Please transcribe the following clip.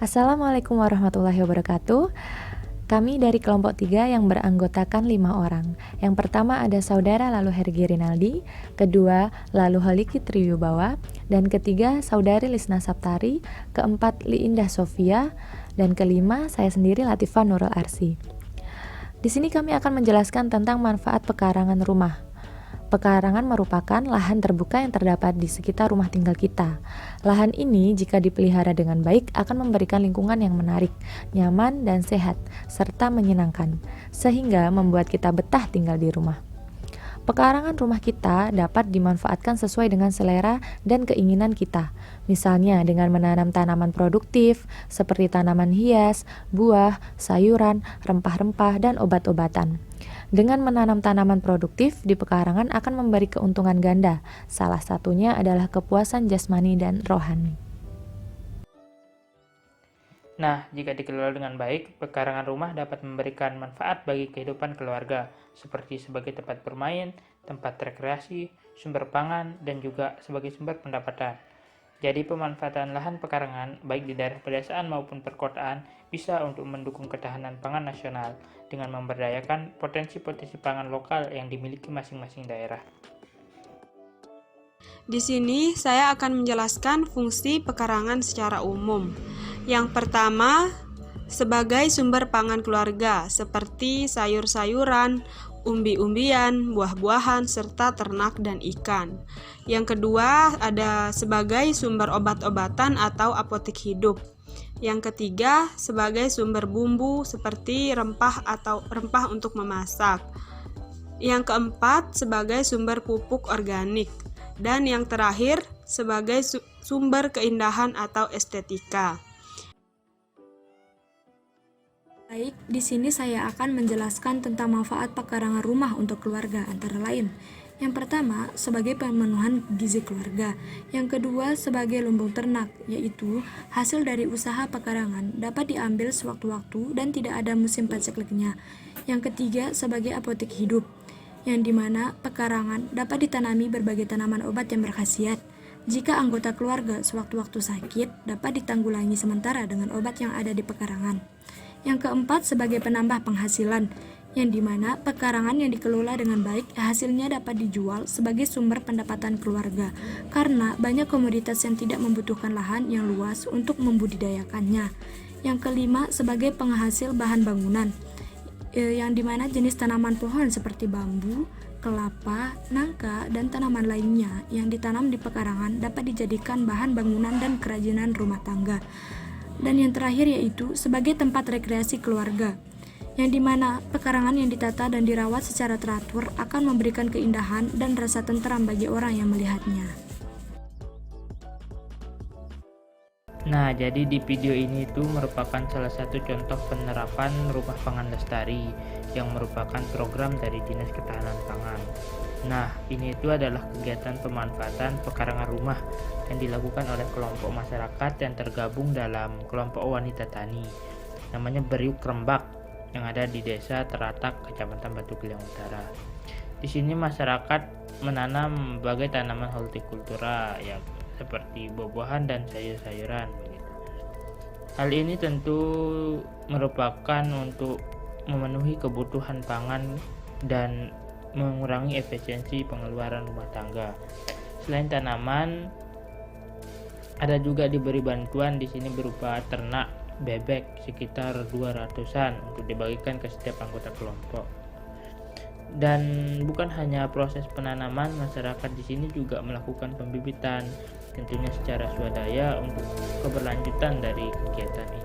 Assalamualaikum warahmatullahi wabarakatuh. Kami dari kelompok 3 yang beranggotakan 5 orang. Yang pertama ada saudara Lalu Hergi Rinaldi, kedua Lalu Holiki Triwibawa, dan ketiga saudari Lisna Saptari, keempat Li Indah Sofia, dan kelima saya sendiri Latifah Nurul Arsi. Di sini kami akan menjelaskan tentang manfaat pekarangan rumah. Pekarangan merupakan lahan terbuka yang terdapat di sekitar rumah tinggal kita. Lahan ini jika dipelihara dengan baik akan memberikan lingkungan yang menarik, nyaman dan sehat, serta menyenangkan, sehingga membuat kita betah tinggal di rumah. Pekarangan rumah kita dapat dimanfaatkan sesuai dengan selera dan keinginan kita. Misalnya dengan menanam tanaman produktif seperti tanaman hias, buah, sayuran, rempah-rempah, dan obat-obatan. Dengan menanam tanaman produktif di pekarangan akan memberi keuntungan ganda. Salah satunya adalah kepuasan jasmani dan rohani. Nah, jika dikelola dengan baik, pekarangan rumah dapat memberikan manfaat bagi kehidupan keluarga, seperti sebagai tempat bermain, tempat rekreasi, sumber pangan, dan juga sebagai sumber pendapatan. Jadi pemanfaatan lahan pekarangan, baik di daerah pedesaan maupun perkotaan, bisa untuk mendukung ketahanan pangan nasional dengan memberdayakan potensi-potensi pangan lokal yang dimiliki masing-masing daerah. Di sini saya akan menjelaskan fungsi pekarangan secara umum. Yang pertama, sebagai sumber pangan keluarga seperti sayur-sayuran, umbi-umbian, buah-buahan, serta ternak dan ikan. Yang kedua, ada sebagai sumber obat-obatan atau apotek hidup. Yang ketiga, sebagai sumber bumbu seperti rempah atau rempah untuk memasak. Yang keempat, sebagai sumber pupuk organik. Dan yang terakhir, sebagai sumber keindahan atau estetika. Baik, di sini saya akan menjelaskan tentang manfaat pekarangan rumah untuk keluarga antara lain. Yang pertama, sebagai pemenuhan gizi keluarga. Yang kedua, sebagai lumbung ternak, yaitu hasil dari usaha pekarangan dapat diambil sewaktu-waktu dan tidak ada musim pacekleknya. Yang ketiga, sebagai apotek hidup, yang dimana pekarangan dapat ditanami berbagai tanaman obat yang berkhasiat. Jika anggota keluarga sewaktu-waktu sakit, dapat ditanggulangi sementara dengan obat yang ada di pekarangan. Yang keempat, sebagai penambah penghasilan, yang dimana pekarangan yang dikelola dengan baik, hasilnya dapat dijual sebagai sumber pendapatan keluarga, karena banyak komoditas yang tidak membutuhkan lahan yang luas untuk membudidayakannya. Yang kelima, sebagai penghasil bahan bangunan, yang dimana jenis tanaman pohon seperti bambu, kelapa, nangka, dan tanaman lainnya yang ditanam di pekarangan dapat dijadikan bahan bangunan dan kerajinan rumah tangga. Dan yang terakhir yaitu sebagai tempat rekreasi keluarga, yang dimana pekarangan yang ditata dan dirawat secara teratur akan memberikan keindahan dan rasa tentram bagi orang yang melihatnya. Nah, jadi di video ini itu merupakan salah satu contoh penerapan Rumah Pangan Lestari yang merupakan program dari Dinas Ketahanan Pangan. Nah, ini itu adalah kegiatan pemanfaatan pekarangan rumah yang dilakukan oleh kelompok masyarakat yang tergabung dalam kelompok wanita tani. Namanya Beriuk Rembak yang ada di Desa Teratak, Kecamatan Batu Giliang Utara. Di sini masyarakat menanam berbagai tanaman hortikultura yang seperti buah-buahan dan sayur-sayuran. Hal ini tentu merupakan untuk memenuhi kebutuhan pangan dan mengurangi efisiensi pengeluaran rumah tangga. Selain tanaman, ada juga diberi bantuan di sini berupa ternak bebek sekitar 200-an untuk dibagikan ke setiap anggota kelompok. Dan bukan hanya proses penanaman, masyarakat di sini juga melakukan pembibitan, tentunya secara swadaya untuk keberlanjutan dari kegiatan ini.